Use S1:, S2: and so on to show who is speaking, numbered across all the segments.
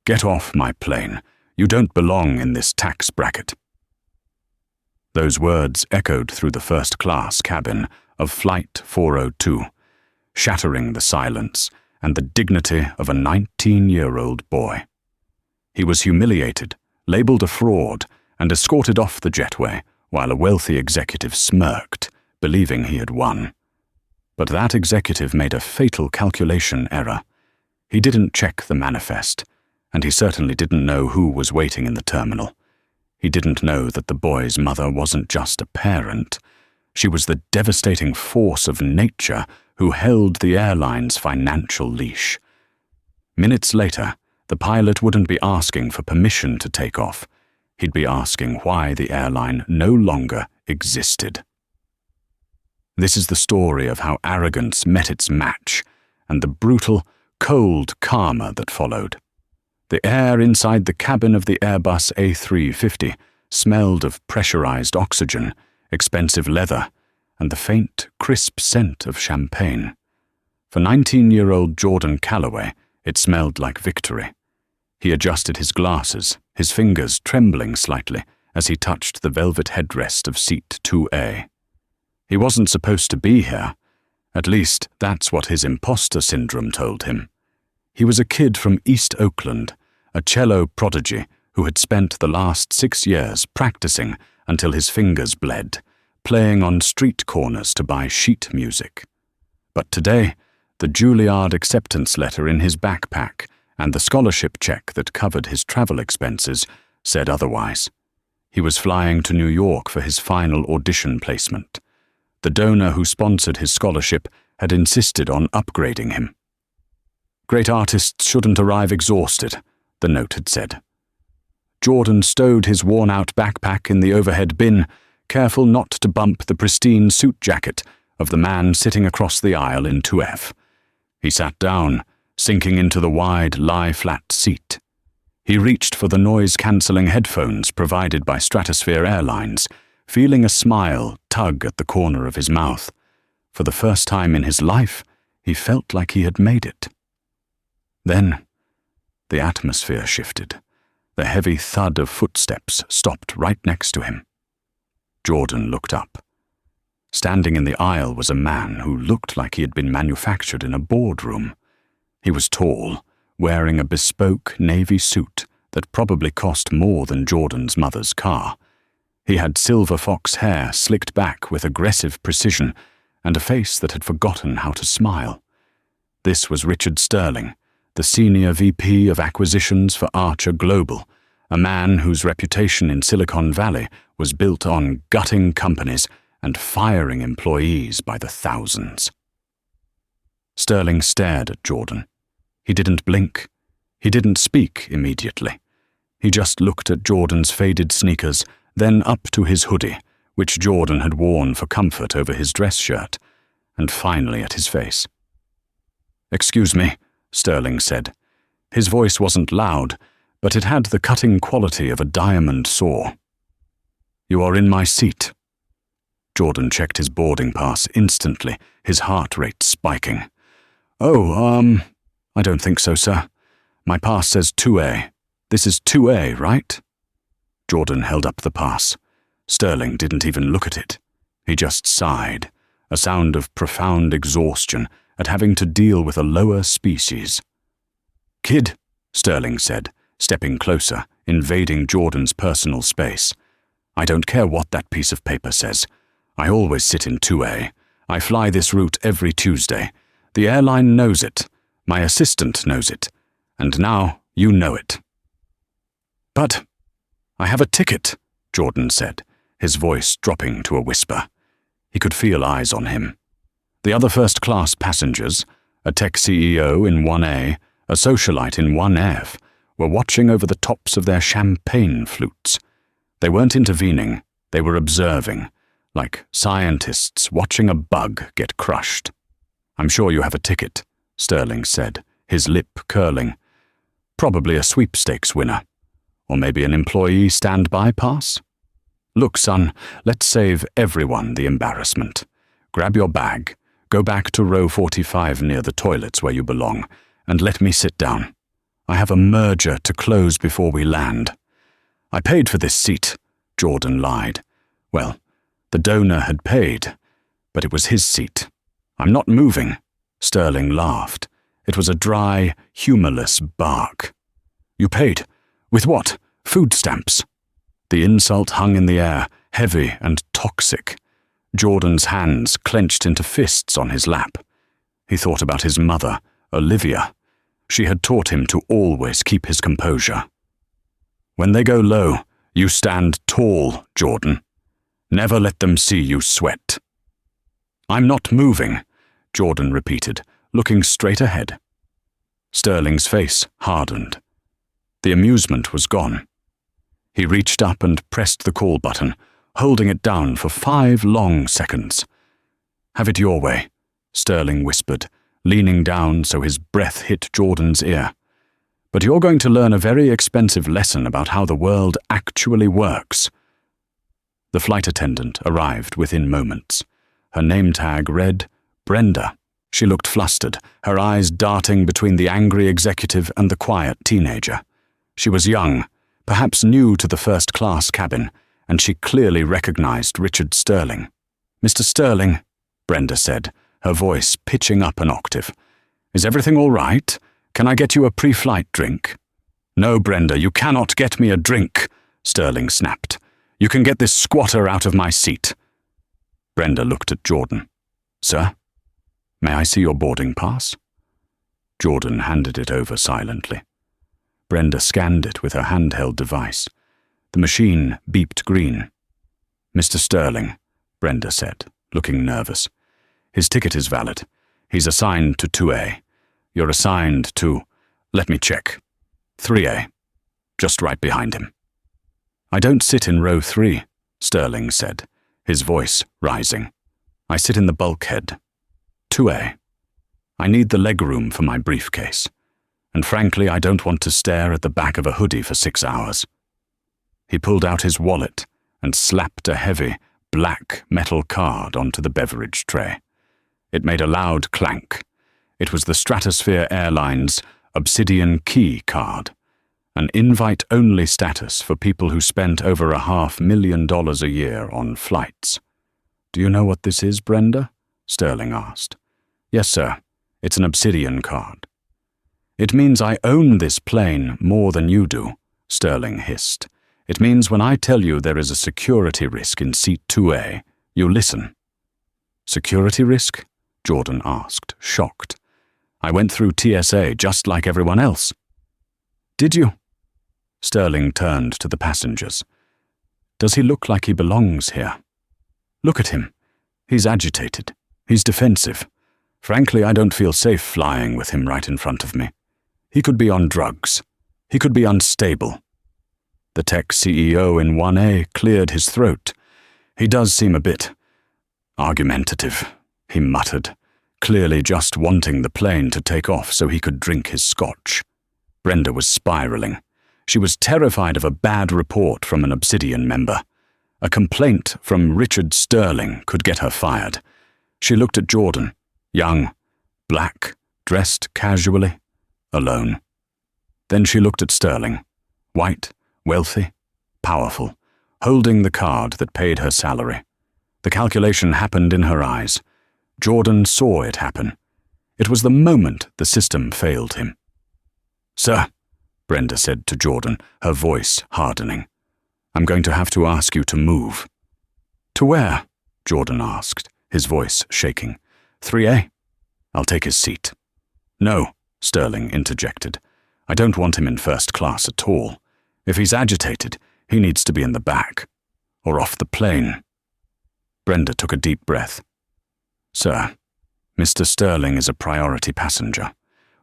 S1: Get off my plane. You don't belong in this tax bracket." Those words echoed through the first-class cabin of Flight 402, shattering the silence and the dignity of a 19-year-old boy. He was humiliated, labeled a fraud, and escorted off the jetway while a wealthy executive smirked, believing he had won. But that executive made a fatal calculation error. He didn't check the manifest, and he certainly didn't know who was waiting in the terminal. He didn't know that the boy's mother wasn't just a parent. She was the devastating force of nature who held the airline's financial leash. Minutes later, the pilot wouldn't be asking for permission to take off. He'd be asking why the airline no longer existed. This is the story of how arrogance met its match, and the brutal, cold karma that followed. The air inside the cabin of the Airbus A350 smelled of pressurized oxygen, expensive leather, and the faint, crisp scent of champagne. For 19-year-old Jordan Calloway, it smelled like victory. He adjusted his glasses, his fingers trembling slightly as he touched the velvet headrest of seat 2A. He wasn't supposed to be here. At least, that's what his imposter syndrome told him. He was a kid from East Oakland, a cello prodigy who had spent the last 6 years practicing until his fingers bled, playing on street corners to buy sheet music. But today, the Juilliard acceptance letter in his backpack and the scholarship check that covered his travel expenses said otherwise. He was flying to New York for his final audition placement. The donor who sponsored his scholarship had insisted on upgrading him. "Great artists shouldn't arrive exhausted," the note had said. Jordan stowed his worn-out backpack in the overhead bin, careful not to bump the pristine suit jacket of the man sitting across the aisle in 2F. He sat down, sinking into the wide, lie-flat seat. He reached for the noise-cancelling headphones provided by Stratosphere Airlines, feeling a smile tug at the corner of his mouth. For the first time in his life, he felt like he had made it. Then, the atmosphere shifted. The heavy thud of footsteps stopped right next to him. Jordan looked up. Standing in the aisle was a man who looked like he had been manufactured in a boardroom. He was tall, wearing a bespoke navy suit that probably cost more than Jordan's mother's car. He had silver fox hair slicked back with aggressive precision and a face that had forgotten how to smile. This was Richard Sterling, the senior VP of acquisitions for Archer Global, a man whose reputation in Silicon Valley was built on gutting companies and firing employees by the thousands. Sterling stared at Jordan. He didn't blink. He didn't speak immediately. He just looked at Jordan's faded sneakers, then up to his hoodie, which Jordan had worn for comfort over his dress shirt, and finally at his face. "Excuse me," Sterling said. His voice wasn't loud, but it had the cutting quality of a diamond saw. "You are in my seat." Jordan checked his boarding pass instantly, his heart rate spiking. "Oh, I don't think so, sir. My pass says 2A. This is 2A, right?" Jordan held up the pass. Sterling didn't even look at it. He just sighed, a sound of profound exhaustion at having to deal with a lower species. "Kid," Sterling said, stepping closer, invading Jordan's personal space. "I don't care what that piece of paper says. I always sit in 2A. I fly this route every Tuesday. The airline knows it. My assistant knows it. And now you know it." "But I have a ticket," Jordan said, his voice dropping to a whisper. He could feel eyes on him. The other first-class passengers, a tech CEO in 1A, a socialite in 1F, were watching over the tops of their champagne flutes. They weren't intervening, they were observing, like scientists watching a bug get crushed. "I'm sure you have a ticket," Sterling said, his lip curling. "Probably a sweepstakes winner. Or maybe an employee standby pass? Look, son, let's save everyone the embarrassment. Grab your bag, go back to row 45 near the toilets where you belong, and let me sit down. I have a merger to close before we land. I paid for this seat, Jordan lied. Well, the donor had paid, but it was his seat. I'm not moving. Sterling laughed. It was a dry, humorless bark. You paid? With what? Food stamps? The insult hung in the air, heavy and toxic. Jordan's hands clenched into fists on his lap. He thought about his mother, Olivia. She had taught him to always keep his composure. When they go low, you stand tall, Jordan. Never let them see you sweat. I'm not moving, Jordan repeated, looking straight ahead. Sterling's face hardened. The amusement was gone. He reached up and pressed the call button, holding it down for 5 long seconds. Have it your way, Sterling whispered, leaning down so his breath hit Jordan's ear. But you're going to learn a very expensive lesson about how the world actually works. The flight attendant arrived within moments. Her name tag read, Brenda. She looked flustered, her eyes darting between the angry executive and the quiet teenager. She was young, perhaps new to the first-class cabin, and she clearly recognized Richard Sterling. Mr. Sterling, Brenda said, her voice pitching up an octave. Is everything all right? Can I get you a pre-flight drink? No, Brenda, you cannot get me a drink, Sterling snapped. You can get this squatter out of my seat. Brenda looked at Jordan. Sir, may I see your boarding pass? Jordan handed it over silently. Brenda scanned it with her handheld device. The machine beeped green. Mr. Sterling, Brenda said, looking nervous. His ticket is valid. He's assigned to 2A. You're assigned to, let me check, 3A. Just right behind him. I don't sit in row 3, Sterling said, his voice rising. I sit in the bulkhead. 2A. I need the legroom for my briefcase. And frankly, I don't want to stare at the back of a hoodie for 6 hours. He pulled out his wallet and slapped a heavy, black metal card onto the beverage tray. It made a loud clank. It was the Stratosphere Airlines Obsidian Key card, an invite-only status for people who spent over $500,000 a year on flights. Do you know what this is, Brenda? Sterling asked. Yes, sir. It's an Obsidian card. It means I own this plane more than you do, Sterling hissed. It means when I tell you there is a security risk in seat 2A, you listen. Security risk? Jordan asked, shocked. I went through TSA just like everyone else. Did you? Sterling turned to the passengers. Does he look like he belongs here? Look at him. He's agitated. He's defensive. Frankly, I don't feel safe flying with him right in front of me. He could be on drugs. He could be unstable. The tech CEO in 1A cleared his throat. He does seem a bit argumentative, he muttered, clearly just wanting the plane to take off so he could drink his scotch. Brenda was spiraling. She was terrified of a bad report from an Obsidian member. A complaint from Richard Sterling could get her fired. She looked at Jordan, young, black, dressed casually, alone. Then she looked at Sterling, white, wealthy, powerful, holding the card that paid her salary. The calculation happened in her eyes. Jordan saw it happen. It was the moment the system failed him. Sir, Brenda said to Jordan, her voice hardening. I'm going to have to ask you to move. To where? Jordan asked, his voice shaking. 3A. I'll take his seat. No, Sterling interjected. I don't want him in first class at all. If he's agitated, he needs to be in the back, or off the plane. Brenda took a deep breath. Sir, Mr. Sterling is a priority passenger.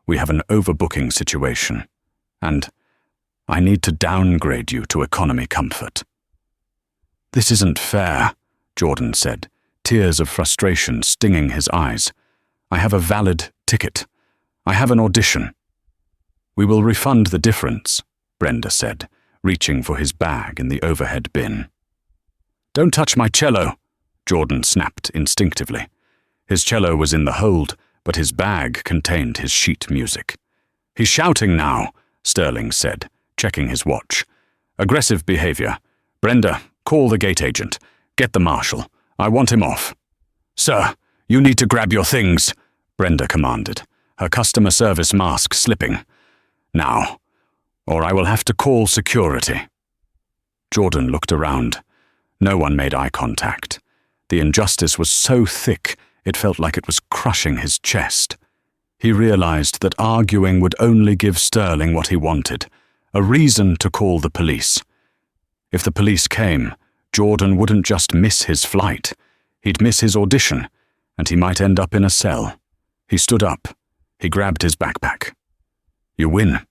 S1: We have an overbooking situation, and I need to downgrade you to economy comfort. This isn't fair, Jordan said, tears of frustration stinging his eyes. I have a valid ticket. I have an audition. We will refund the difference, Brenda said, reaching for his bag in the overhead bin. Don't touch my cello, Jordan snapped instinctively. His cello was in the hold, but his bag contained his sheet music. He's shouting now, Sterling said, checking his watch. "Aggressive behavior. Brenda, call the gate agent. Get the marshal. I want him off." "Sir, you need to grab your things," Brenda commanded, her customer service mask slipping. "Now, or I will have to call security." Jordan looked around. No one made eye contact. The injustice was so thick, it felt like it was crushing his chest. He realized that arguing would only give Sterling what he wanted, a reason to call the police. If the police came, Jordan wouldn't just miss his flight. He'd miss his audition, and he might end up in a cell. He stood up. He grabbed his backpack. "You win,"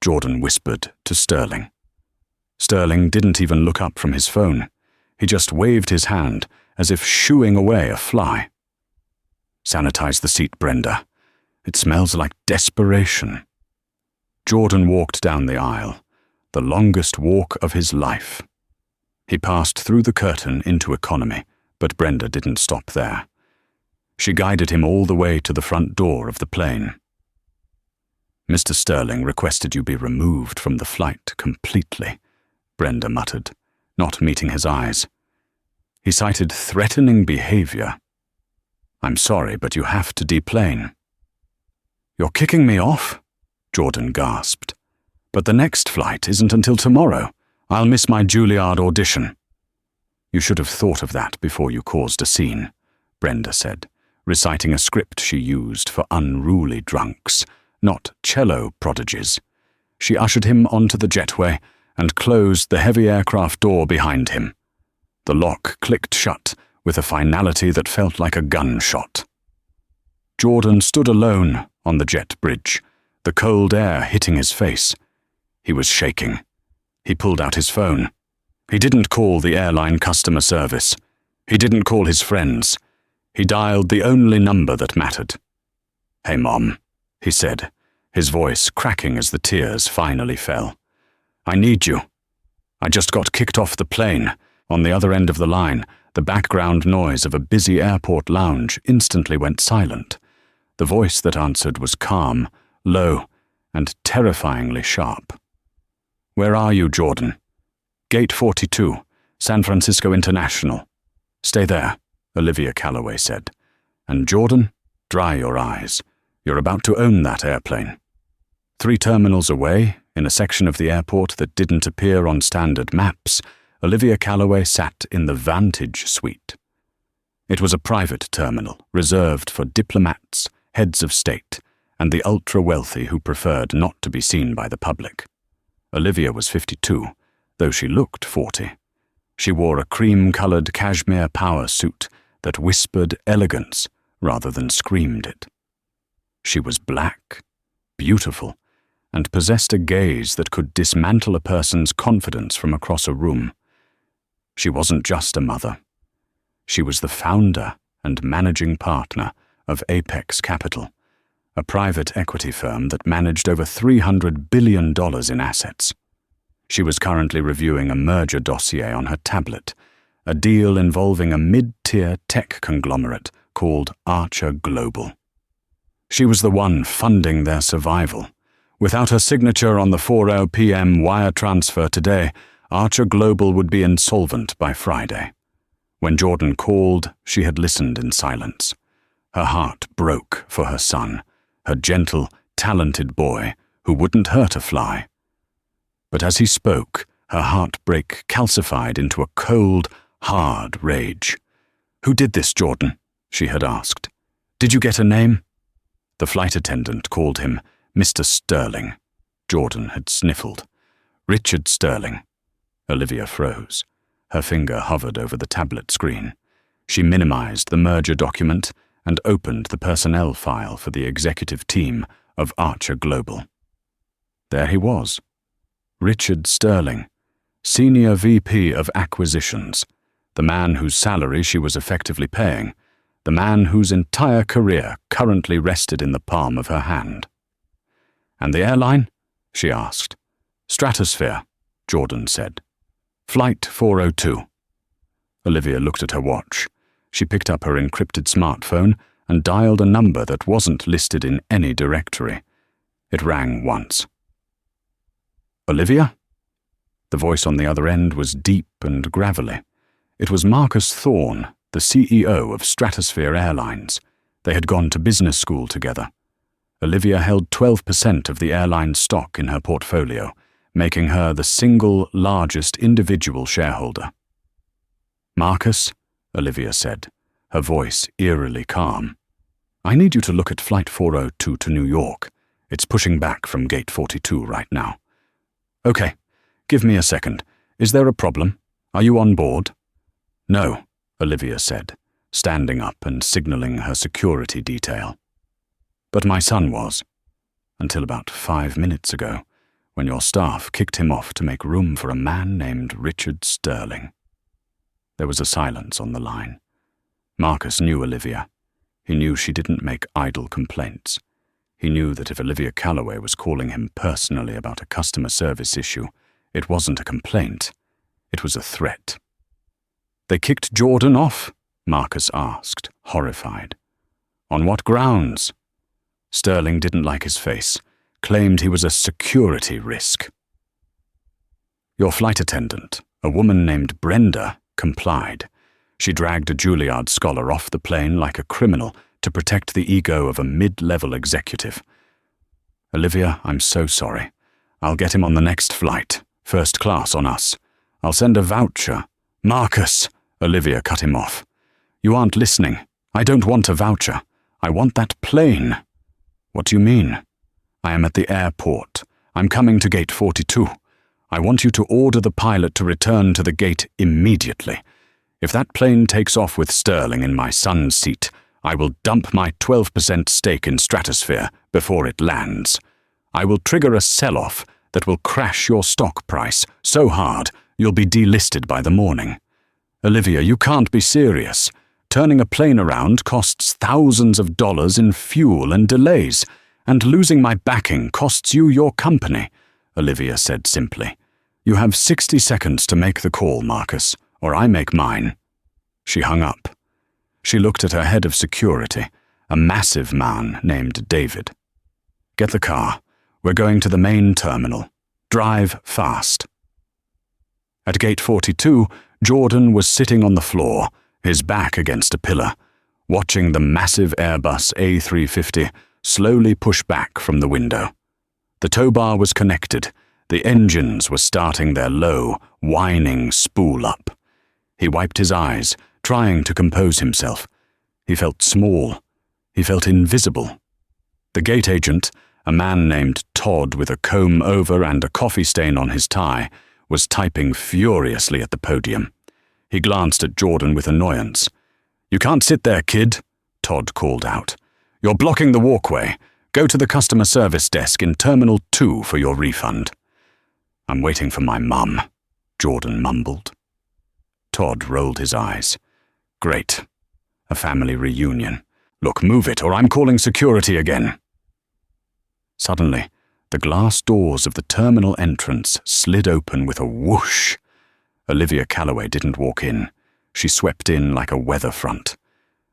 S1: Jordan whispered to Sterling. Sterling didn't even look up from his phone. He just waved his hand, as if shooing away a fly. "Sanitize the seat, Brenda. It smells like desperation." Jordan walked down the aisle, the longest walk of his life. He passed through the curtain into economy, but Brenda didn't stop there. She guided him all the way to the front door of the plane. "Mr. Sterling requested you be removed from the flight completely," Brenda muttered, not meeting his eyes. "He cited threatening behavior. I'm sorry, but you have to deplane." "You're kicking me off?" Jordan gasped. "But the next flight isn't until tomorrow. I'll miss my Juilliard audition." "You should have thought of that before you caused a scene," Brenda said, reciting a script she used for unruly drunks, not cello prodigies. She ushered him onto the jetway and closed the heavy aircraft door behind him. The lock clicked shut with a finality that felt like a gunshot. Jordan stood alone on the jet bridge, the cold air hitting his face. He was shaking. He pulled out his phone. He didn't call the airline customer service. He didn't call his friends. He dialed the only number that mattered. "Hey, Mom," he said, his voice cracking as the tears finally fell. "I need you. I just got kicked off the plane." On the other end of the line, the background noise of a busy airport lounge instantly went silent. The voice that answered was calm, low, and terrifyingly sharp. "Where are you, Jordan?" "Gate 42, San Francisco International." "Stay there," Olivia Calloway said. "And Jordan, dry your eyes. You're about to own that airplane." 3 terminals away, in a section of the airport that didn't appear on standard maps, Olivia Calloway sat in the Vantage Suite. It was a private terminal reserved for diplomats, heads of state, and the ultra-wealthy who preferred not to be seen by the public. Olivia was 52, though she looked 40. She wore a cream-colored cashmere power suit that whispered elegance rather than screamed it. She was black, beautiful, and possessed a gaze that could dismantle a person's confidence from across a room. She wasn't just a mother. She was the founder and managing partner of Apex Capital, a private equity firm that managed over $300 billion in assets. She was currently reviewing a merger dossier on her tablet, a deal involving a mid-tier tech conglomerate called Archer Global. She was the one funding their survival. Without her signature on the 4:00 p.m. wire transfer today, Archer Global would be insolvent by Friday. When Jordan called, she had listened in silence. Her heart broke for her son, her gentle, talented boy who wouldn't hurt a fly. But as he spoke, her heartbreak calcified into a cold, hard rage. "Who did this, Jordan?" she had asked. "Did you get a name?" The flight attendant called him Mr. Sterling. Jordan had sniffled. "Richard Sterling." Olivia froze. Her finger hovered over the tablet screen. She minimized the merger document and opened the personnel file for the executive team of Archer Global. There he was. Richard Sterling, Senior VP of Acquisitions, the man whose salary she was effectively paying, the man whose entire career currently rested in the palm of her hand. "And the airline?" she asked. "Stratosphere," Jordan said. "Flight 402. Olivia looked at her watch. She picked up her encrypted smartphone and dialed a number that wasn't listed in any directory. It rang once. Olivia? The voice on the other end was deep and gravelly. It was Marcus Thorne, the CEO of Stratosphere Airlines. They had gone to business school together. Olivia held 12% of the airline stock in her portfolio, making her the single largest individual shareholder. Marcus, Olivia said, her voice eerily calm. I need you to look at Flight 402 to New York. It's pushing back from Gate 42 right now. Okay, give me a second. Is there a problem? Are you on board? No, Olivia said, standing up and signaling her security detail. But my son was, until about 5 minutes ago, when your staff kicked him off to make room for a man named Richard Sterling. There was a silence on the line. Marcus knew Olivia. He knew she didn't make idle complaints. He knew that if Olivia Calloway was calling him personally about a customer service issue, it wasn't a complaint. It was a threat. They kicked Jordan off? Marcus asked, horrified. On what grounds? Sterling didn't like his face, claimed he was a security risk. Your flight attendant, a woman named Brenda, complied. She dragged a Juilliard scholar off the plane like a criminal to protect the ego of a mid-level executive. Olivia, I'm so sorry. I'll get him on the next flight, first class on us. I'll send a voucher. Marcus, Olivia cut him off. You aren't listening. I don't want a voucher. I want that plane. What do you mean? I am at the airport. I'm coming to gate 42. I want you to order the pilot to return to the gate immediately. If that plane takes off with Sterling in my son's seat, I will dump my 12% stake in Stratosphere before it lands. I will trigger a sell-off that will crash your stock price so hard you'll be delisted by the morning. Olivia, you can't be serious. Turning a plane around costs thousands of dollars in fuel and delays, and losing my backing costs you your company, Olivia said simply. You have 60 seconds to make the call, Marcus, or I make mine. She hung up. She looked at her head of security, a massive man named David. Get the car. We're going to the main terminal. Drive fast. At gate 42, Jordan was sitting on the floor, his back against a pillar, watching the massive Airbus A350 slowly push back from the window. The tow bar was connected. The engines were starting their low, whining spool up. He wiped his eyes, trying to compose himself. He felt small. He felt invisible. The gate agent, a man named Todd with a comb-over and a coffee stain on his tie, was typing furiously at the podium. He glanced at Jordan with annoyance. You can't sit there, kid, Todd called out. You're blocking the walkway. Go to the customer service desk in Terminal 2 for your refund. I'm waiting for my mum, Jordan mumbled. Todd rolled his eyes. Great. A family reunion. Look, move it, or I'm calling security again. Suddenly, the glass doors of the terminal entrance slid open with a whoosh. Olivia Calloway didn't walk in. She swept in like a weather front.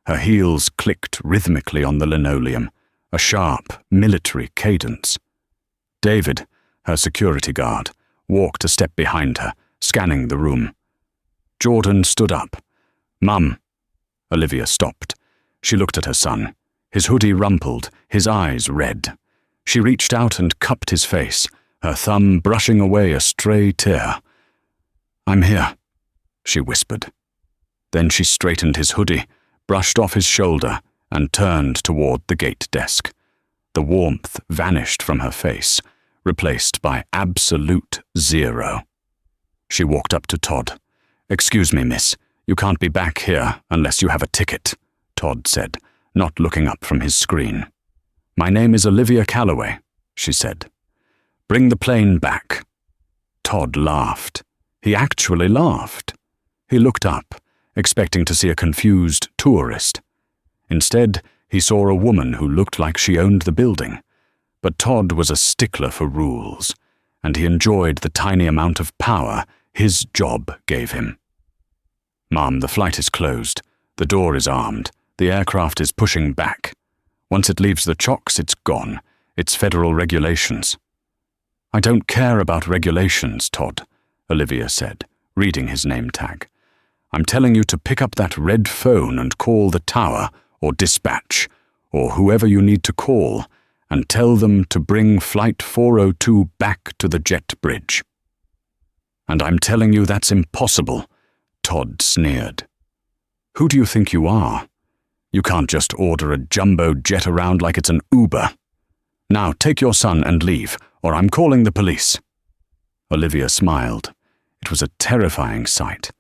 S1: Her heels clicked rhythmically on the linoleum, a sharp, military cadence. David, her security guard, walked a step behind her, scanning the room. Jordan stood up. Mum. Olivia stopped. She looked at her son. His hoodie rumpled, his eyes red. She reached out and cupped his face, her thumb brushing away a stray tear. I'm here, she whispered. Then she straightened his hoodie, brushed off his shoulder, and turned toward the gate desk. The warmth vanished from her face, replaced by absolute zero. She walked up to Todd. Excuse me, miss. You can't be back here unless you have a ticket, Todd said, not looking up from his screen. My name is Olivia Calloway, she said. Bring the plane back. Todd laughed. He actually laughed. He looked up, expecting to see a confused tourist. Instead, he saw a woman who looked like she owned the building. But Todd was a stickler for rules, and he enjoyed the tiny amount of power his job gave him. Ma'am, the flight is closed. The door is armed. The aircraft is pushing back. Once it leaves the chocks, it's gone. It's federal regulations. I don't care about regulations, Todd, Olivia said, reading his name tag. I'm telling you to pick up that red phone and call the tower or dispatch, or whoever you need to call, and tell them to bring Flight 402 back to the jet bridge. And I'm telling you that's impossible, Todd sneered. Who do you think you are? You can't just order a jumbo jet around like it's an Uber. Now take your son and leave, or I'm calling the police. Olivia smiled. It was a terrifying sight.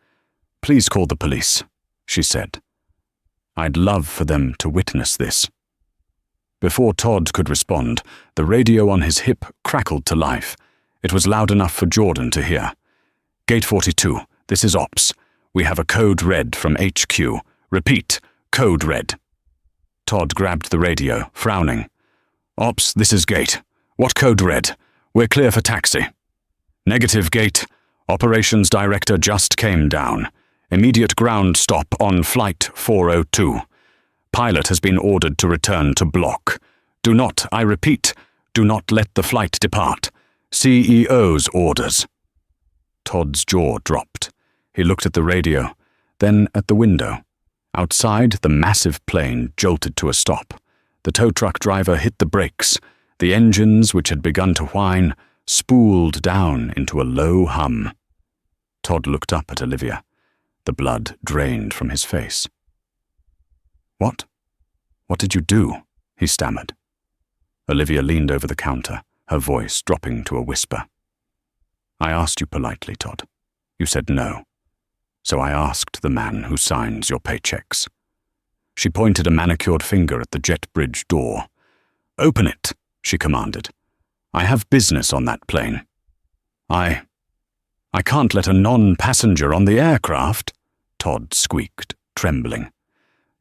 S1: Please call the police, she said. I'd love for them to witness this. Before Todd could respond, the radio on his hip crackled to life. It was loud enough for Jordan to hear. Gate 42, this is Ops. We have a code red from HQ. Repeat, code red. Todd grabbed the radio, frowning. Ops, this is Gate. What code red? We're clear for taxi. Negative, Gate. Operations Director just came down. Immediate ground stop on Flight 402. Pilot has been ordered to return to block. Do not, I repeat, do not let the flight depart. CEO's orders. Todd's jaw dropped. He looked at the radio, then at the window. Outside, the massive plane jolted to a stop. The tow truck driver hit the brakes. The engines, which had begun to whine, spooled down into a low hum. Todd looked up at Olivia. The blood drained from his face. What? What did you do? He stammered. Olivia leaned over the counter, her voice dropping to a whisper. I asked you politely, Todd. You said no. So I asked the man who signs your paychecks. She pointed a manicured finger at the jet bridge door. Open it, she commanded. I have business on that plane. I can't let a non-passenger on the aircraft, Todd squeaked, trembling.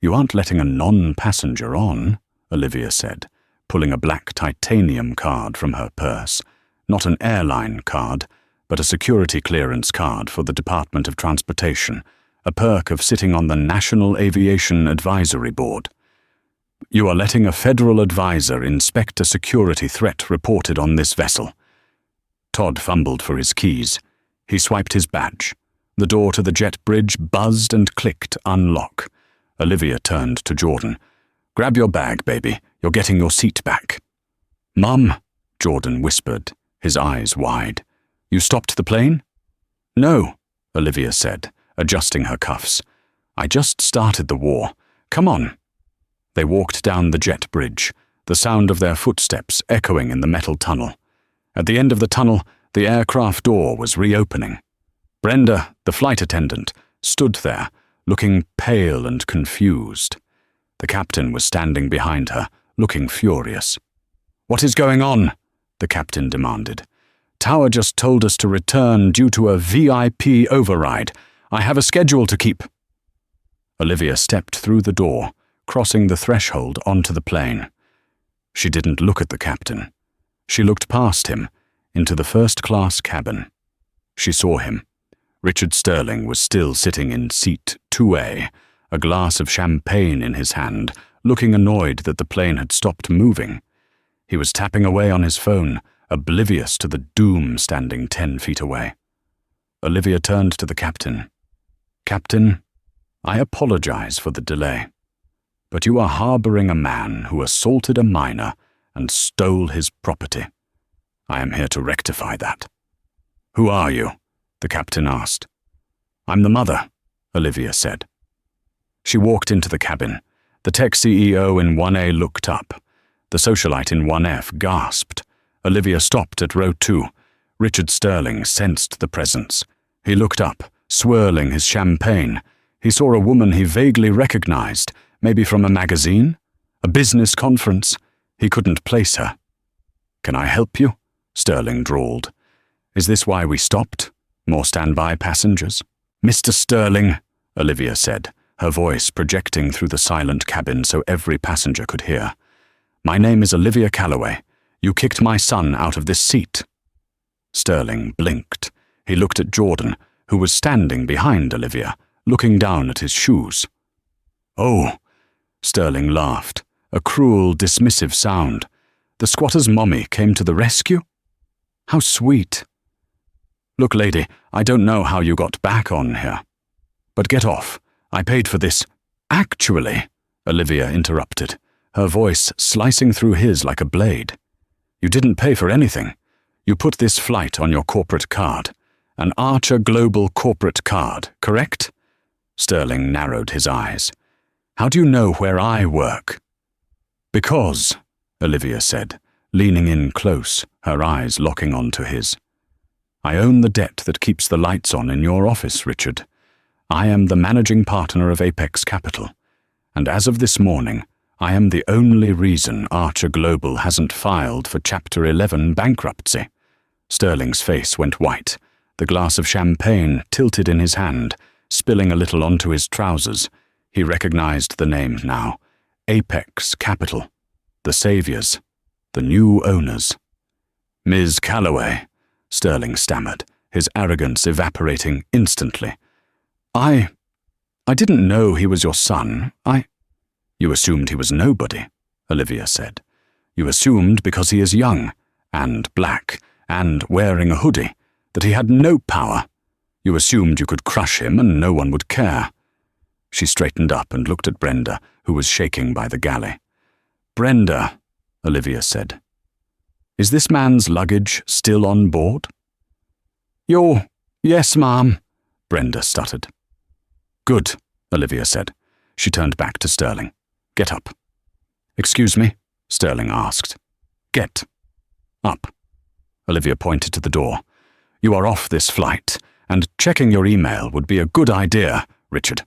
S1: You aren't letting a non-passenger on, Olivia said, pulling a black titanium card from her purse. Not an airline card, but a security clearance card for the Department of Transportation, a perk of sitting on the National Aviation Advisory Board. You are letting a federal advisor inspect a security threat reported on this vessel. Todd fumbled for his keys. He swiped his badge. The door to the jet bridge buzzed and clicked unlock. Olivia turned to Jordan. Grab your bag, baby. You're getting your seat back. Mum, Jordan whispered, his eyes wide. You stopped the plane? No, Olivia said, adjusting her cuffs. I just started the war. Come on. They walked down the jet bridge, the sound of their footsteps echoing in the metal tunnel. At the end of the tunnel, the aircraft door was reopening. Brenda, the flight attendant, stood there, looking pale and confused. The captain was standing behind her, looking furious. What is going on? The captain demanded. Tower just told us to return due to a VIP override. I have a schedule to keep. Olivia stepped through the door, crossing the threshold onto the plane. She didn't look at the captain. She looked past him, into the first-class cabin. She saw him. Richard Sterling was still sitting in seat 2A, a glass of champagne in his hand, looking annoyed that the plane had stopped moving. He was tapping away on his phone, oblivious to the doom standing 10 feet away. Olivia turned to the captain. Captain, I apologize for the delay, but you are harboring a man who assaulted a minor and stole his property. I am here to rectify that. Who are you? The captain asked. I'm the mother, Olivia said. She walked into the cabin. The tech CEO in 1A looked up. The socialite in 1F gasped. Olivia stopped at row 2. Richard Sterling sensed the presence. He looked up, swirling his champagne. He saw a woman he vaguely recognized, maybe from a magazine, a business conference. He couldn't place her. Can I help you? Sterling drawled. Is this why we stopped? More standby passengers? Mr. Sterling, Olivia said, her voice projecting through the silent cabin so every passenger could hear. My name is Olivia Calloway. You kicked my son out of this seat. Sterling blinked. He looked at Jordan, who was standing behind Olivia, looking down at his shoes. Oh, Sterling laughed, a cruel, dismissive sound. The squatter's mommy came to the rescue? How sweet. Look, lady, I don't know how you got back on here. But get off. I paid for this. Actually, Olivia interrupted, her voice slicing through his like a blade. You didn't pay for anything. You put this flight on your corporate card. An Archer Global corporate card, correct? Sterling narrowed his eyes. How do you know where I work? Because, Olivia said, leaning in close, her eyes locking onto his. I own the debt that keeps the lights on in your office, Richard. I am the managing partner of Apex Capital, and as of this morning, I am the only reason Archer Global hasn't filed for Chapter 11 bankruptcy. Sterling's face went white, the glass of champagne tilted in his hand, spilling a little onto his trousers. He recognized the name now. Apex Capital. The saviors. The new owners. Ms. Calloway, Sterling stammered, his arrogance evaporating instantly. I didn't know he was your son. You assumed he was nobody, Olivia said. You assumed because he is young, and black, and wearing a hoodie, that he had no power. You assumed you could crush him and no one would care. She straightened up and looked at Brenda, who was shaking by the galley. Brenda, Olivia said. Is this man's luggage still on board? Yes, ma'am, Brenda stuttered. Good, Olivia said. She turned back to Sterling. Get up. Excuse me? Sterling asked. Get up. Olivia pointed to the door. You are off this flight, and checking your email would be a good idea, Richard,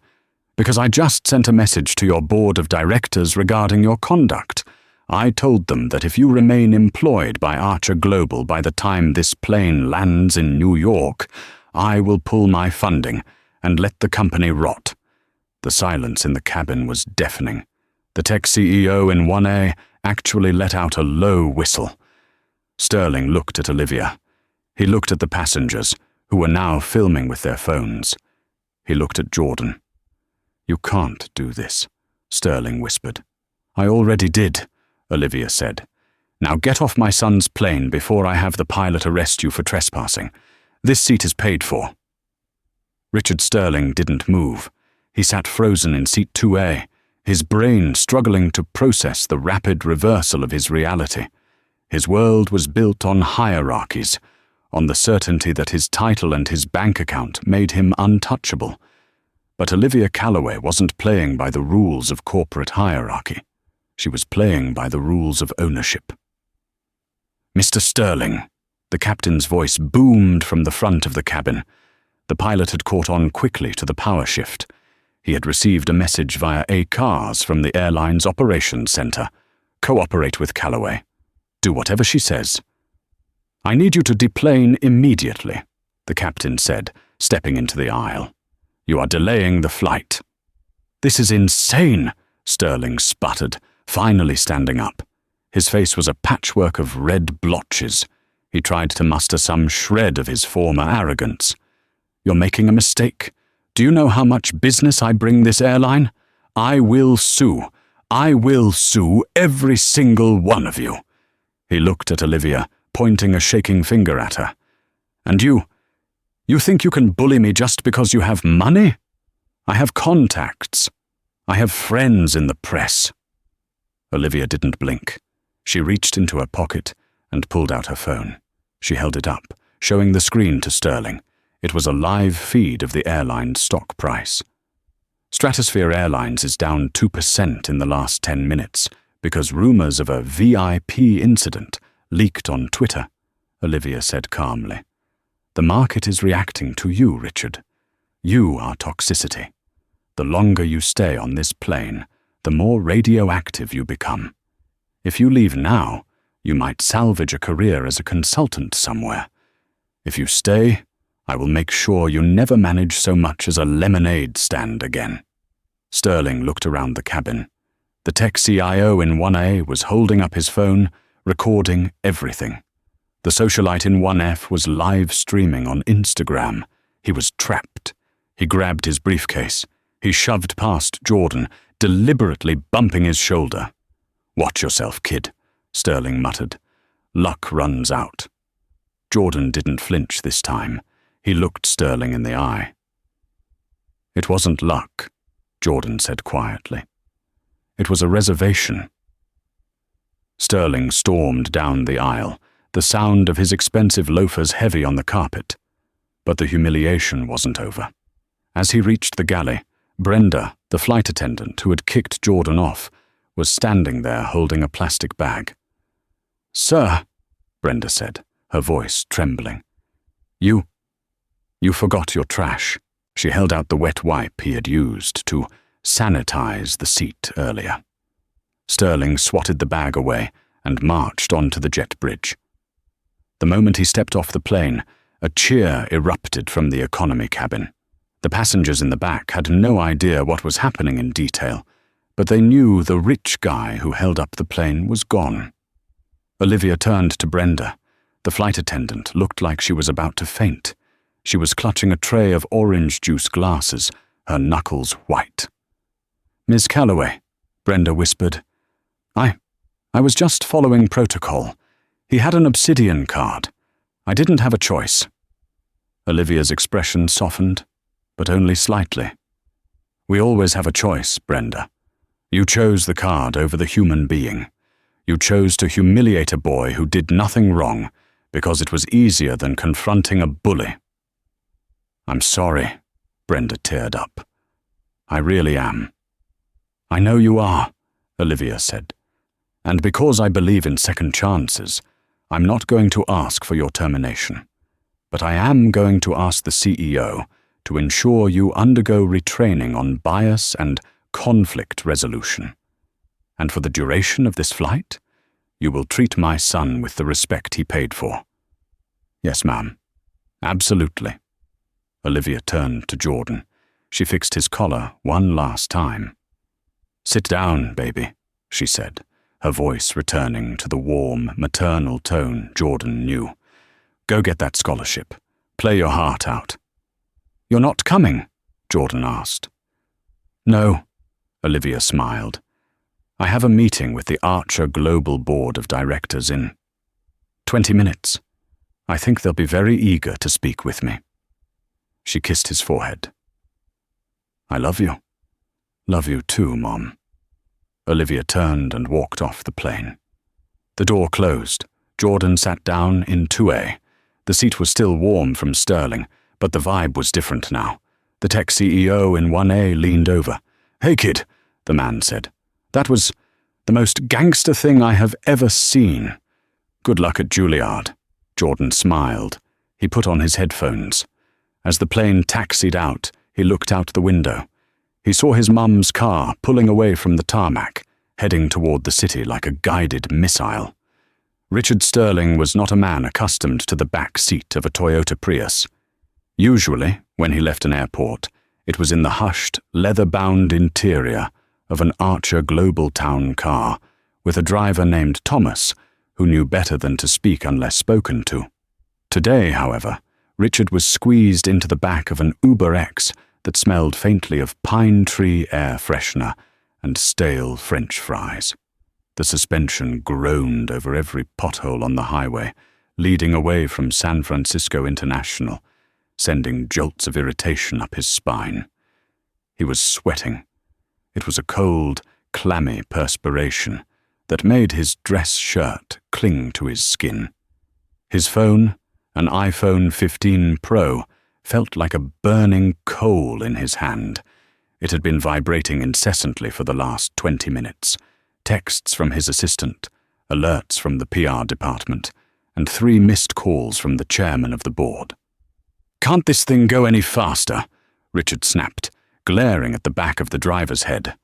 S1: because I just sent a message to your board of directors regarding your conduct. I told them that if you remain employed by Archer Global by the time this plane lands in New York, I will pull my funding and let the company rot. The silence in the cabin was deafening. The tech CEO in 1A actually let out a low whistle. Sterling looked at Olivia. He looked at the passengers, who were now filming with their phones. He looked at Jordan. You can't do this, Sterling whispered. I already did, Olivia said. Now get off my son's plane before I have the pilot arrest you for trespassing. This seat is paid for. Richard Sterling didn't move. He sat frozen in seat 2A, his brain struggling to process the rapid reversal of his reality. His world was built on hierarchies, on the certainty that his title and his bank account made him untouchable. But Olivia Calloway wasn't playing by the rules of corporate hierarchy. She was playing by the rules of ownership. Mr. Sterling, the captain's voice boomed from the front of the cabin. The pilot had caught on quickly to the power shift. He had received a message via ACARS from the airline's operations center. Cooperate with Calloway. Do whatever she says. I need you to deplane immediately, the captain said, stepping into the aisle. You are delaying the flight. This is insane, Sterling sputtered, finally standing up. His face was a patchwork of red blotches. He tried to muster some shred of his former arrogance. You're making a mistake. Do you know how much business I bring this airline? I will sue. I will sue every single one of you. He looked at Olivia, pointing a shaking finger at her. And you think you can bully me just because you have money? I have contacts. I have friends in the press. Olivia didn't blink. She reached into her pocket and pulled out her phone. She held it up, showing the screen to Sterling. It was a live feed of the airline's stock price. Stratosphere Airlines is down 2% in the last 10 minutes because rumors of a VIP incident leaked on Twitter, Olivia said calmly. The market is reacting to you, Richard. You are toxicity. The longer you stay on this plane, the more radioactive you become. If you leave now, you might salvage a career as a consultant somewhere. If you stay, I will make sure you never manage so much as a lemonade stand again. Sterling looked around the cabin. The tech CIO in 1A was holding up his phone, recording everything. The socialite in 1F was live streaming on Instagram. He was trapped. He grabbed his briefcase. He shoved past Jordan, deliberately bumping his shoulder. Watch yourself, kid, Sterling muttered. Luck runs out. Jordan didn't flinch this time. He looked Sterling in the eye. "It wasn't luck," Jordan said quietly. "It was a reservation." Sterling stormed down the aisle, the sound of his expensive loafers heavy on the carpet. But the humiliation wasn't over. As he reached the galley, Brenda, the flight attendant who had kicked Jordan off, was standing there holding a plastic bag. "Sir," Brenda said, her voice trembling. You forgot your trash." She held out the wet wipe he had used to sanitize the seat earlier. Sterling swatted the bag away and marched onto the jet bridge. The moment he stepped off the plane, a cheer erupted from the economy cabin. The passengers in the back had no idea what was happening in detail, but they knew the rich guy who held up the plane was gone. Olivia turned to Brenda. The flight attendant looked like she was about to faint. She was clutching a tray of orange juice glasses, her knuckles white. "Miss Calloway," Brenda whispered. I was just following protocol. He had an obsidian card. I didn't have a choice." Olivia's expression softened, but only slightly. "We always have a choice, Brenda. You chose the card over the human being. You chose to humiliate a boy who did nothing wrong because it was easier than confronting a bully." "I'm sorry," Brenda teared up. "I really am." "I know you are," Olivia said. "And because I believe in second chances, I'm not going to ask for your termination. But I am going to ask the CEO to ensure you undergo retraining on bias and conflict resolution. And for the duration of this flight, you will treat my son with the respect he paid for." "Yes, ma'am. Absolutely." Olivia turned to Jordan. She fixed his collar one last time. "Sit down, baby," she said, her voice returning to the warm, maternal tone Jordan knew. "Go get that scholarship. Play your heart out." "You're not coming?" Jordan asked. "No," Olivia smiled. "I have a meeting with the Archer Global Board of Directors in 20 minutes. I think they'll be very eager to speak with me." She kissed his forehead. "I love you." "Love you too, Mom." Olivia turned and walked off the plane. The door closed. Jordan sat down in 2A. The seat was still warm from Sterling, but the vibe was different now. The tech CEO in 1A leaned over. "Hey, kid," the man said. "That was the most gangster thing I have ever seen." "Good luck at Juilliard." Jordan smiled. He put on his headphones. As the plane taxied out, he looked out the window. He saw his mum's car pulling away from the tarmac, heading toward the city like a guided missile. Richard Sterling was not a man accustomed to the back seat of a Toyota Prius. Usually, when he left an airport, it was in the hushed, leather-bound interior of an Archer Global Town car, with a driver named Thomas, who knew better than to speak unless spoken to. Today, however, Richard was squeezed into the back of an Uber X that smelled faintly of pine tree air freshener and stale French fries. The suspension groaned over every pothole on the highway, leading away from San Francisco International, sending jolts of irritation up his spine. He was sweating. It was a cold, clammy perspiration that made his dress shirt cling to his skin. His phone, an iPhone 15 Pro, felt like a burning coal in his hand. It had been vibrating incessantly for the last 20 minutes. Texts from his assistant, alerts from the PR department, and 3 missed calls from the chairman of the board. "Can't this thing go any faster?" Richard snapped, glaring at the back of the driver's head.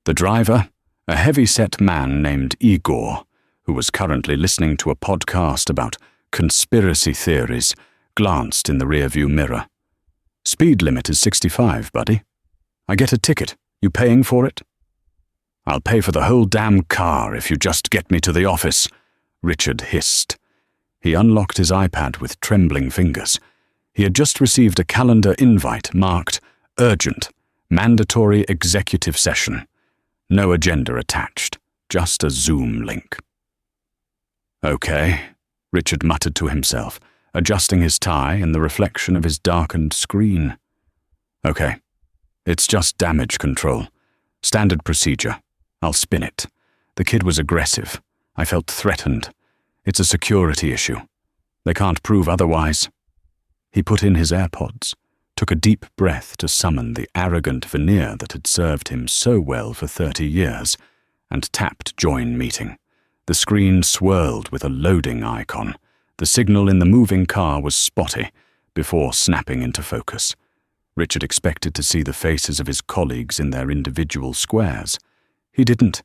S1: The driver, a heavy-set man named Igor, who was currently listening to a podcast about conspiracy theories, glanced in the rearview mirror. "Speed limit is 65, buddy. I get a ticket. You paying for it?" "I'll pay for the whole damn car if you just get me to the office," Richard hissed. He unlocked his iPad with trembling fingers. He had just received a calendar invite marked Urgent, Mandatory Executive Session. No agenda attached, just a Zoom link. "Okay," Richard muttered to himself, adjusting his tie in the reflection of his darkened screen. Okay, it's just damage control. Standard procedure. I'll spin it. The kid was aggressive. I felt threatened. It's a security issue. They can't prove otherwise. He put in his AirPods, took a deep breath to summon the arrogant veneer that had served him so well for 30 years, and tapped Join Meeting. The screen swirled with a loading icon. The signal in the moving car was spotty, before snapping into focus. Richard expected to see the faces of his colleagues in their individual squares. He didn't.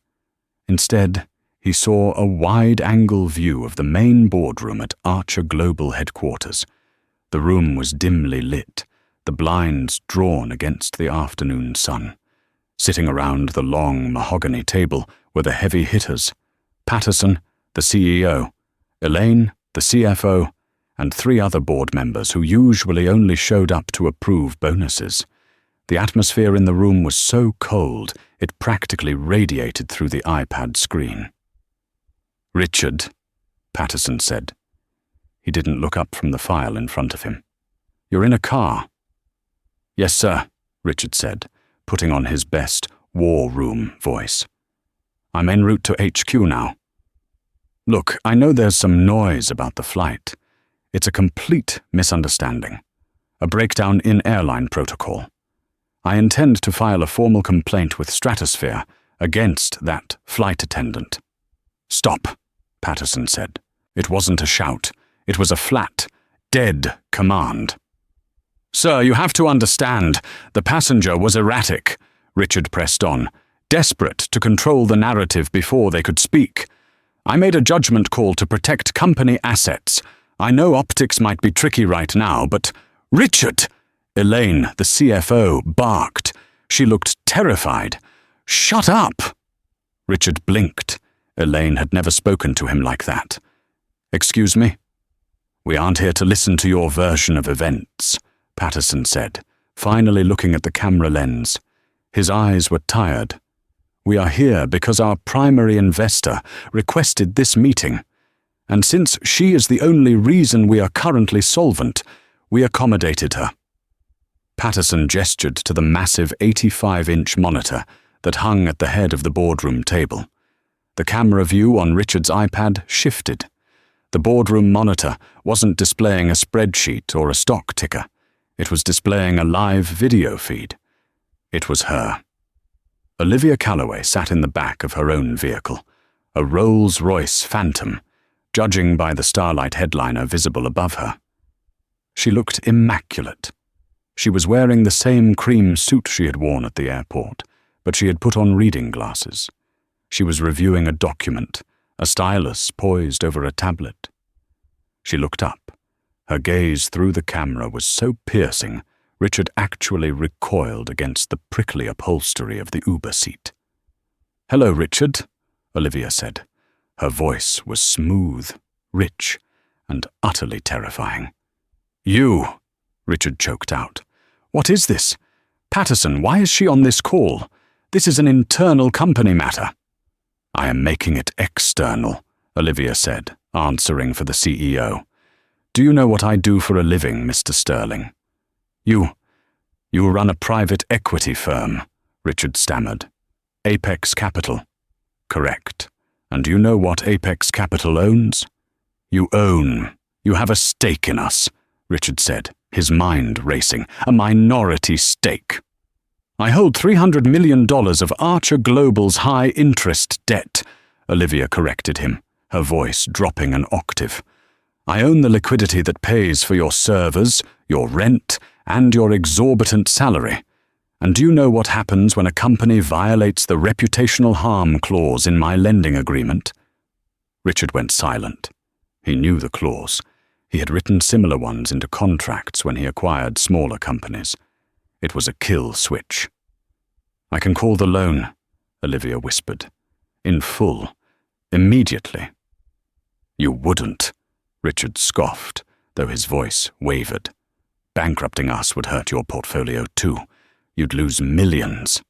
S1: Instead, he saw a wide-angle view of the main boardroom at Archer Global headquarters. The room was dimly lit, the blinds drawn against the afternoon sun. Sitting around the long mahogany table were the heavy hitters: Patterson, the CEO, Elaine, the CFO, and 3 other board members who usually only showed up to approve bonuses. The atmosphere in the room was so cold it practically radiated through the iPad screen. "Richard," Patterson said. He didn't look up from the file in front of him. "You're in a car." "Yes, sir," Richard said, putting on his best war room voice. "I'm en route to HQ now. Look, I know there's some noise about the flight. It's a complete misunderstanding. A breakdown in airline protocol. I intend to file a formal complaint with Stratosphere against that flight attendant." "Stop," Patterson said. It wasn't a shout. It was a flat, dead command. "Sir, you have to understand, the passenger was erratic," Richard pressed on, desperate to control the narrative before they could speak. "I made a judgment call to protect company assets. I know optics might be tricky right now, but—" "Richard!" Elaine, the CFO, barked. She looked terrified. "Shut up!" Richard blinked. Elaine had never spoken to him like that. "Excuse me?" "We aren't here to listen to your version of events," Patterson said, finally looking at the camera lens. His eyes were tired. "We are here because our primary investor requested this meeting, and since she is the only reason we are currently solvent, we accommodated her." Patterson gestured to the massive 85-inch monitor that hung at the head of the boardroom table. The camera view on Richard's iPad shifted. The boardroom monitor wasn't displaying a spreadsheet or a stock ticker. It was displaying a live video feed. It was her. Olivia Calloway sat in the back of her own vehicle, a Rolls-Royce Phantom, judging by the Starlight headliner visible above her. She looked immaculate. She was wearing the same cream suit she had worn at the airport, but she had put on reading glasses. She was reviewing a document, a stylus poised over a tablet. She looked up. Her gaze through the camera was so piercing, Richard actually recoiled against the prickly upholstery of the Uber seat. "Hello, Richard," Olivia said. Her voice was smooth, rich, and utterly terrifying. "You," Richard choked out. "What is this? Patterson, why is she on this call? This is an internal company matter." "I am making it external," Olivia said, answering for the CEO. "Do you know what I do for a living, Mr. Sterling?" You run a private equity firm," Richard stammered. "Apex Capital." "Correct. And do you know what Apex Capital owns?" "You have a stake in us," Richard said, his mind racing. "A minority stake." "I hold $300 million of Archer Global's high-interest debt," Olivia corrected him, her voice dropping an octave. "I own the liquidity that pays for your servers, your rent, and your exorbitant salary. And do you know what happens when a company violates the reputational harm clause in my lending agreement?" Richard went silent. He knew the clause. He had written similar ones into contracts when he acquired smaller companies. It was a kill switch. "I can call the loan," Olivia whispered. "In full. Immediately." "You wouldn't," Richard scoffed, though his voice wavered. "Bankrupting us would hurt your portfolio too. You'd lose millions."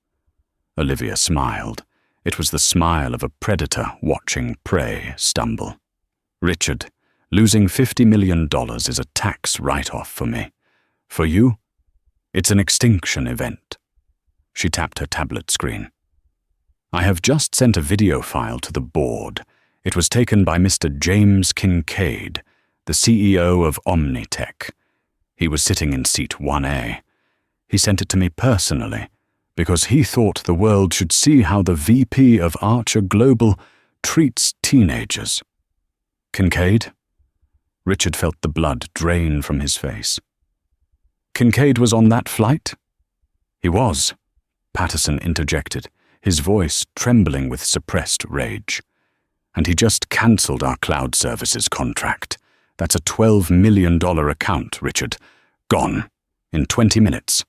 S1: Olivia smiled. It was the smile of a predator watching prey stumble. "Richard, Losing $50 million is a tax write-off for me. For you, it's an extinction event. She tapped her tablet screen. I have just sent a video file to the board. It was taken by Mr. James Kincaid, the CEO of Omnitech. He was sitting in seat 1A. He sent it to me personally, because he thought the world should see how the VP of Archer Global treats teenagers. Kincaid? Richard felt the blood drain from his face. Kincaid was on that flight? He was, Patterson interjected, his voice trembling with suppressed rage. And he just cancelled our cloud services contract. That's a $12 million account, Richard. Gone. In 20 minutes.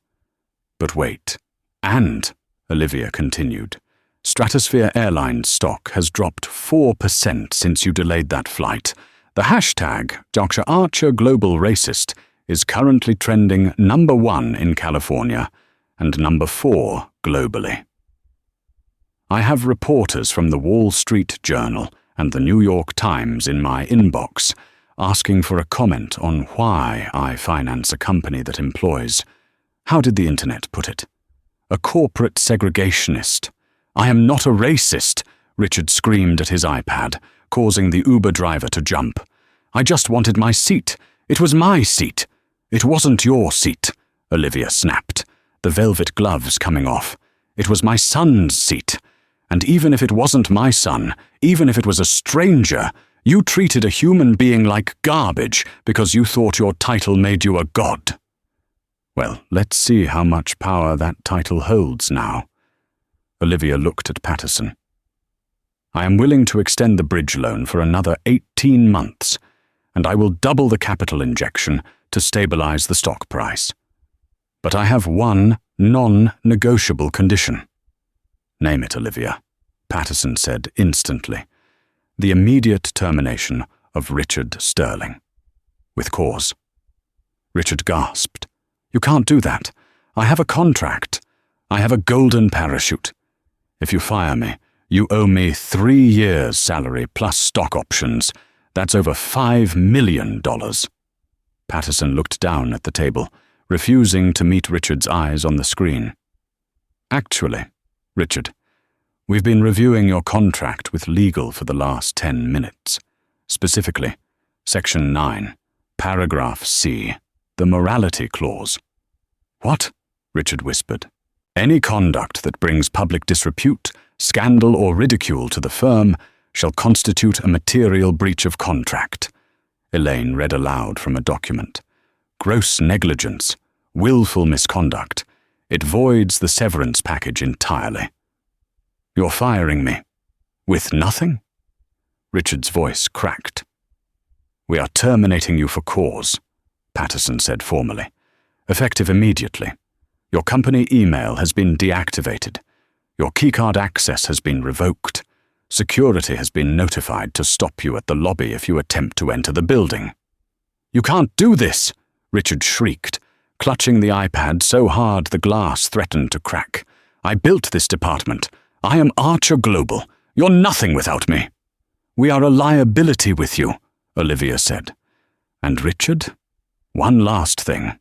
S1: But wait. And, Olivia continued, Stratosphere Airline stock has dropped 4% since you delayed that flight. The hashtag Dr. Archer Global Racist is currently trending #1 in California and #4 globally. I have reporters from the Wall Street Journal and the New York Times in my inbox asking for a comment on why I finance a company that employs, how did the internet put it, a corporate segregationist. I am not a racist, Richard screamed at his iPad, causing the Uber driver to jump. I just wanted my seat. It was my seat. It wasn't your seat, Olivia snapped, the velvet gloves coming off. It was my son's seat. And even if it wasn't my son, even if it was a stranger, you treated a human being like garbage because you thought your title made you a god. Well, let's see how much power that title holds now. Olivia looked at Patterson. I am willing to extend the bridge loan for another 18 months, and I will double the capital injection to stabilize the stock price. But I have one non-negotiable condition. Name it, Olivia, Patterson said instantly. The immediate termination of Richard Sterling. With cause. Richard gasped. You can't do that. I have a contract. I have a golden parachute. If you fire me, you owe me 3 years' salary plus stock options. That's over $5 million. Patterson looked down at the table, refusing to meet Richard's eyes on the screen. Actually, Richard, we've been reviewing your contract with legal for the last 10 minutes. Specifically, Section 9, Paragraph C, the morality clause. What? Richard whispered. Any conduct that brings public disrepute, scandal, or ridicule to the firm shall constitute a material breach of contract. Elaine read aloud from a document. Gross negligence, willful misconduct. It voids the severance package entirely. You're firing me. With nothing? Richard's voice cracked. We are terminating you for cause, Patterson said formally. Effective immediately. Your company email has been deactivated. Your keycard access has been revoked. Security has been notified to stop you at the lobby if you attempt to enter the building. You can't do this, Richard shrieked, clutching the iPad so hard the glass threatened to crack. I built this department. I am Archer Global. You're nothing without me. We are a liability with you, Olivia said. And Richard? One last thing.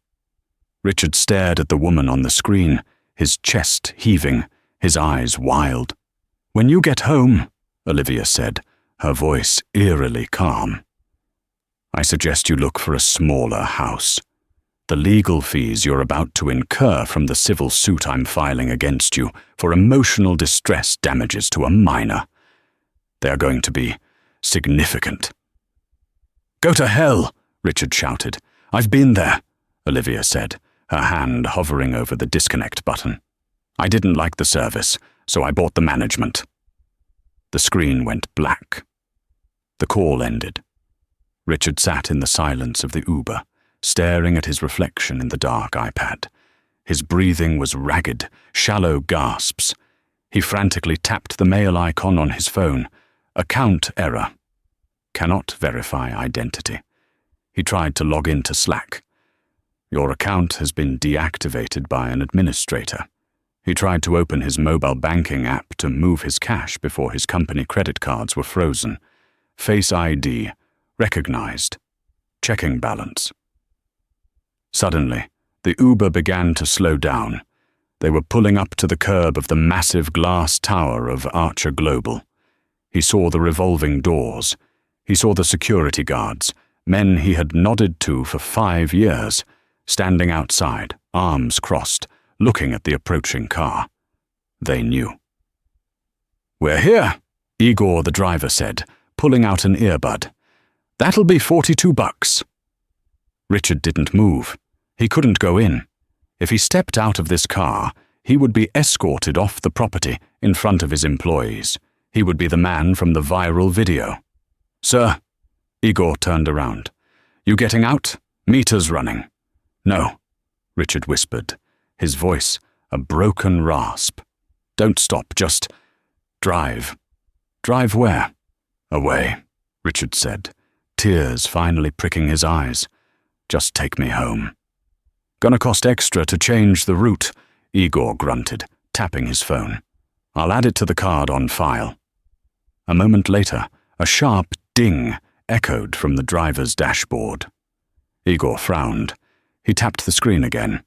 S1: Richard stared at the woman on the screen, his chest heaving, his eyes wild. When you get home, Olivia said, her voice eerily calm, I suggest you look for a smaller house. The legal fees you're about to incur from the civil suit I'm filing against you for emotional distress damages to a minor. They are going to be significant. Go to hell, Richard shouted. I've been there, Olivia said, her hand hovering over the disconnect button. I didn't like the service, so I bought the management. The screen went black. The call ended. Richard sat in the silence of the Uber, staring at his reflection in the dark iPad. His breathing was ragged, shallow gasps. He frantically tapped the mail icon on his phone. Account error. Cannot verify identity. He tried to log into Slack. Your account has been deactivated by an administrator. He tried to open his mobile banking app to move his cash before his company credit cards were frozen. Face ID, recognized, checking balance. Suddenly, the Uber began to slow down. They were pulling up to the curb of the massive glass tower of Archer Global. He saw the revolving doors. He saw the security guards, men he had nodded to for 5 years, standing outside, arms crossed, looking at the approaching car. They knew. "We're here," Igor the driver said, pulling out an earbud. "That'll be $42. Richard didn't move. He couldn't go in. If he stepped out of this car, he would be escorted off the property in front of his employees. He would be the man from the viral video. "Sir," Igor turned around. "You getting out? Meter's running." "No," Richard whispered, his voice a broken rasp. "Don't stop, just drive." "Drive where?" "Away," Richard said, tears finally pricking his eyes. "Just take me home." "Gonna cost extra to change the route," Igor grunted, tapping his phone. "I'll add it to the card on file." A moment later, a sharp ding echoed from the driver's dashboard. Igor frowned. He tapped the screen again.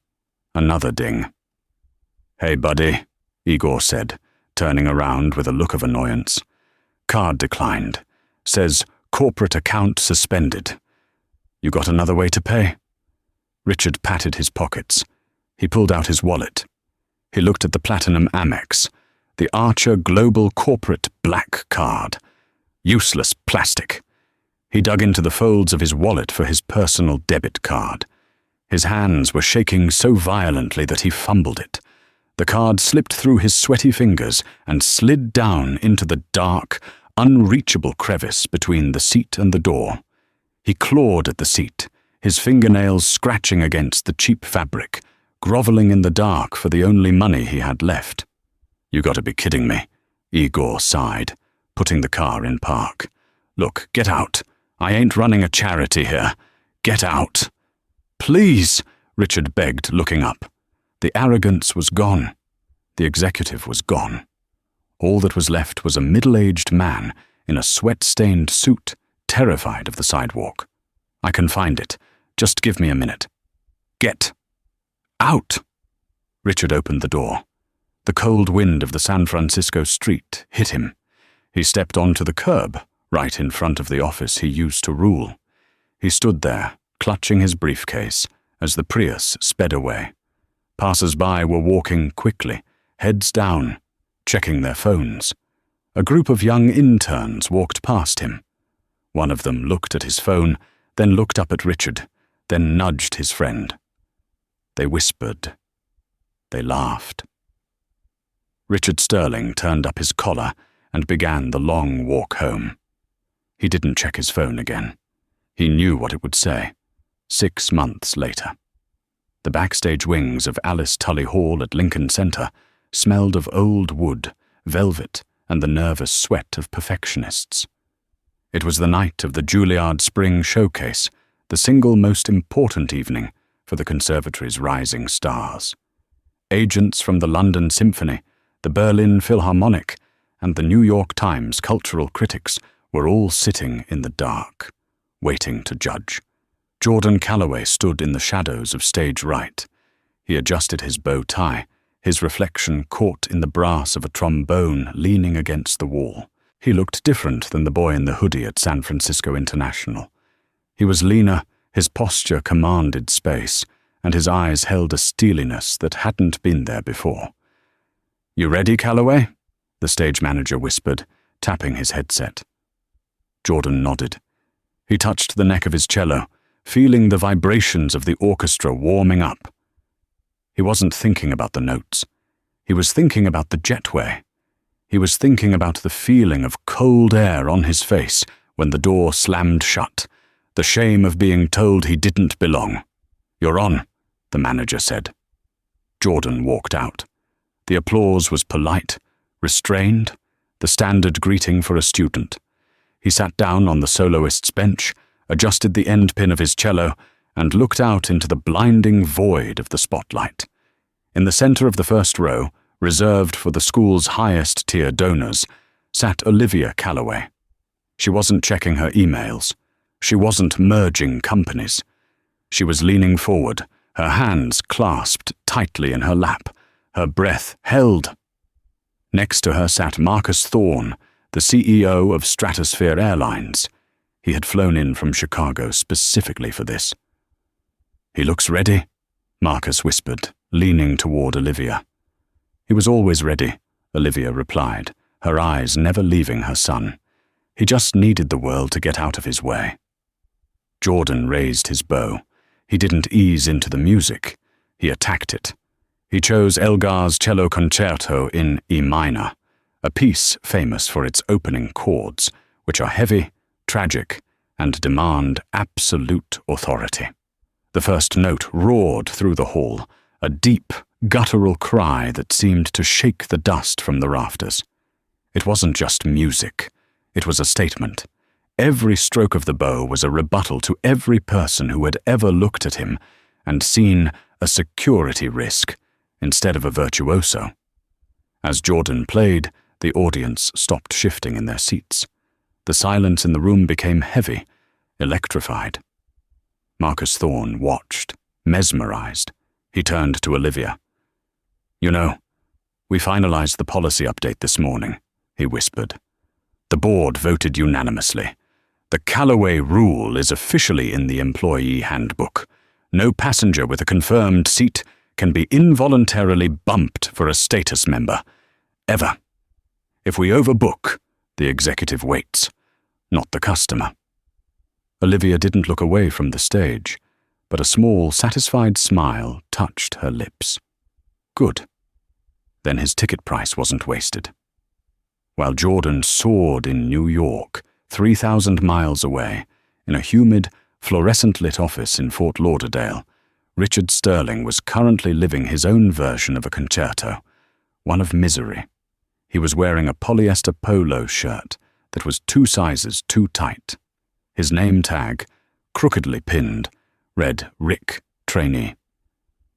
S1: Another ding. "Hey, buddy," Igor said, turning around with a look of annoyance. "Card declined. Says corporate account suspended. You got another way to pay?" Richard patted his pockets. He pulled out his wallet. He looked at the Platinum Amex, the Archer Global Corporate Black Card. Useless plastic. He dug into the folds of his wallet for his personal debit card. His hands were shaking so violently that he fumbled it. The card slipped through his sweaty fingers and slid down into the dark, unreachable crevice between the seat and the door. He clawed at the seat, his fingernails scratching against the cheap fabric, groveling in the dark for the only money he had left. "You gotta be kidding me," Igor sighed, putting the car in park. "Look, get out. I ain't running a charity here. Get out." "Please," Richard begged, looking up. The arrogance was gone. The executive was gone. All that was left was a middle-aged man in a sweat-stained suit, terrified of the sidewalk. "I can find it. Just give me a minute." "Get out!" Richard opened the door. The cold wind of the San Francisco street hit him. He stepped onto the curb, right in front of the office he used to rule. He stood there, clutching his briefcase, as the Prius sped away. Passers-by were walking quickly, heads down, checking their phones. A group of young interns walked past him. One of them looked at his phone, then looked up at Richard, then nudged his friend. They whispered. They laughed. Richard Sterling turned up his collar and began the long walk home. He didn't check his phone again. He knew what it would say. 6 months later. The backstage wings of Alice Tully Hall at Lincoln Center smelled of old wood, velvet, and the nervous sweat of perfectionists. It was the night of the Juilliard Spring Showcase, the single most important evening for the conservatory's rising stars. Agents from the London Symphony, the Berlin Philharmonic, and the New York Times cultural critics were all sitting in the dark, waiting to judge. Jordan Calloway stood in the shadows of stage right. He adjusted his bow tie, his reflection caught in the brass of a trombone leaning against the wall. He looked different than the boy in the hoodie at San Francisco International. He was leaner, his posture commanded space, and his eyes held a steeliness that hadn't been there before. "You ready, Calloway?" the stage manager whispered, tapping his headset. Jordan nodded. He touched the neck of his cello, feeling the vibrations of the orchestra warming up. He wasn't thinking about the notes. He was thinking about the jetway. He was thinking about the feeling of cold air on his face when the door slammed shut, the shame of being told he didn't belong. "You're on," the manager said. Jordan walked out. The applause was polite, restrained, the standard greeting for a student. He sat down on the soloist's bench, adjusted the end pin of his cello, and looked out into the blinding void of the spotlight. In the center of the first row, reserved for the school's highest-tier donors, sat Olivia Calloway. She wasn't checking her emails. She wasn't merging companies. She was leaning forward, her hands clasped tightly in her lap, her breath held. Next to her sat Marcus Thorne, the CEO of Stratosphere Airlines. He had flown in from Chicago specifically for this. "He looks ready," Marcus whispered, leaning toward Olivia. "He was always ready," Olivia replied, her eyes never leaving her son. "He just needed the world to get out of his way." Jordan raised his bow. He didn't ease into the music. He attacked it. He chose Elgar's cello concerto in E minor, a piece famous for its opening chords, which are heavy, tragic, and demand absolute authority. The first note roared through the hall, a deep, guttural cry that seemed to shake the dust from the rafters. It wasn't just music. It was a statement. Every stroke of the bow was a rebuttal to every person who had ever looked at him and seen a security risk instead of a virtuoso. As Jordan played, the audience stopped shifting in their seats. The silence in the room became heavy, electrified. Marcus Thorne watched, mesmerized. He turned to Olivia. "You know, we finalized the policy update this morning," he whispered. "The board voted unanimously. The Callaway rule is officially in the employee handbook. No passenger with a confirmed seat can be involuntarily bumped for a status member. Ever. If we overbook, the executive waits, not the customer." Olivia didn't look away from the stage, but a small, satisfied smile touched her lips. Good. Then his ticket price wasn't wasted. While Jordan soared in New York, 3,000 miles away, in a humid, fluorescent-lit office in Fort Lauderdale, Richard Sterling was currently living his own version of a concerto, one of misery. He was wearing a polyester polo shirt that was 2 sizes too tight. His name tag, crookedly pinned, read Rick, trainee.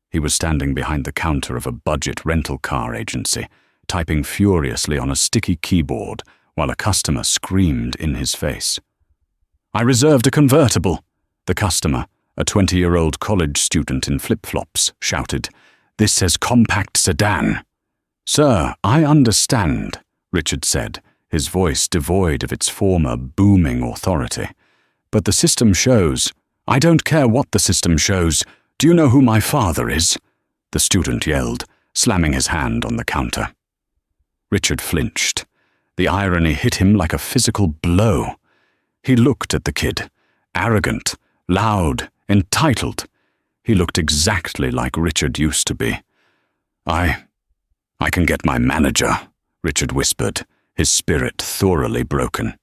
S1: He was standing behind the counter of a budget rental car agency, typing furiously on a sticky keyboard while a customer screamed in his face. "I reserved a convertible," the customer, a 20-year-old college student in flip-flops, shouted. "This says compact sedan." "Sir, I understand," Richard said, his voice devoid of its former booming authority. "But the system shows—" "I don't care what the system shows. Do you know who my father is?" the student yelled, slamming his hand on the counter. Richard flinched. The irony hit him like a physical blow. He looked at the kid, arrogant, loud, entitled. He looked exactly like Richard used to be. I can get my manager," Richard whispered, his spirit thoroughly broken.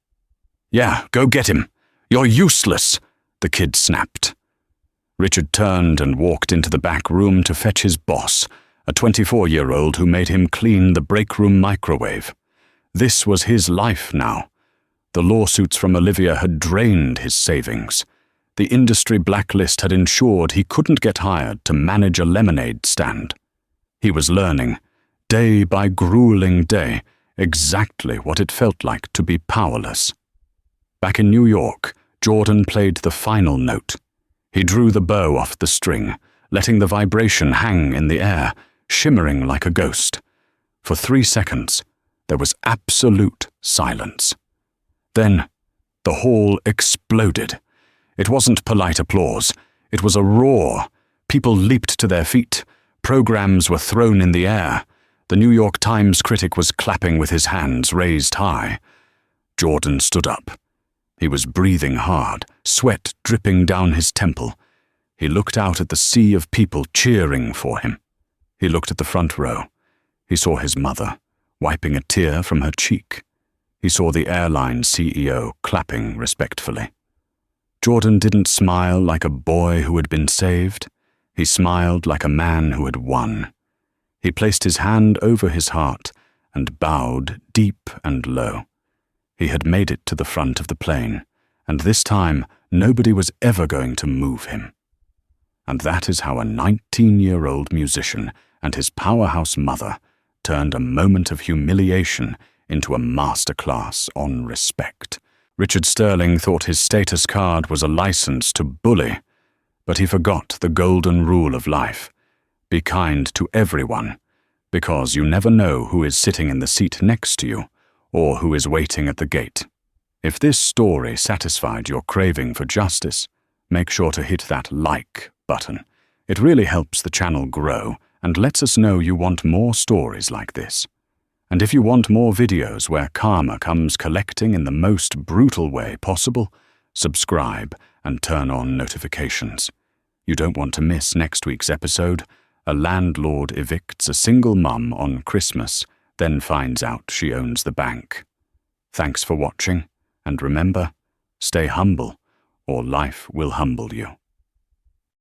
S1: "Yeah, go get him. You're useless," the kid snapped. Richard turned and walked into the back room to fetch his boss, a 24-year-old who made him clean the break room microwave. This was his life now. The lawsuits from Olivia had drained his savings. The industry blacklist had ensured he couldn't get hired to manage a lemonade stand. He was learning, day by grueling day, exactly what it felt like to be powerless. Back in New York, Jordan played the final note. He drew the bow off the string, letting the vibration hang in the air, shimmering like a ghost. For 3 seconds, there was absolute silence. Then, the hall exploded. It wasn't polite applause. It was a roar. People leaped to their feet. Programs were thrown in the air. The New York Times critic was clapping with his hands raised high. Jordan stood up. He was breathing hard, sweat dripping down his temple. He looked out at the sea of people cheering for him. He looked at the front row. He saw his mother, wiping a tear from her cheek. He saw the airline CEO clapping respectfully. Jordan didn't smile like a boy who had been saved. He smiled like a man who had won. He placed his hand over his heart and bowed deep and low. He had made it to the front of the plane, and this time nobody was ever going to move him. And that is how a 19-year-old musician and his powerhouse mother turned a moment of humiliation into a masterclass on respect. Richard Sterling thought his status card was a license to bully, but he forgot the golden rule of life. Be kind to everyone, because you never know who is sitting in the seat next to you or who is waiting at the gate. If this story satisfied your craving for justice, make sure to hit that like button. It really helps the channel grow and lets us know you want more stories like this. And if you want more videos where karma comes collecting in the most brutal way possible, subscribe and turn on notifications. You don't want to miss next week's episode. A landlord evicts a single mum on Christmas, then finds out she owns the bank. Thanks for watching, and remember, stay humble, or life will humble you.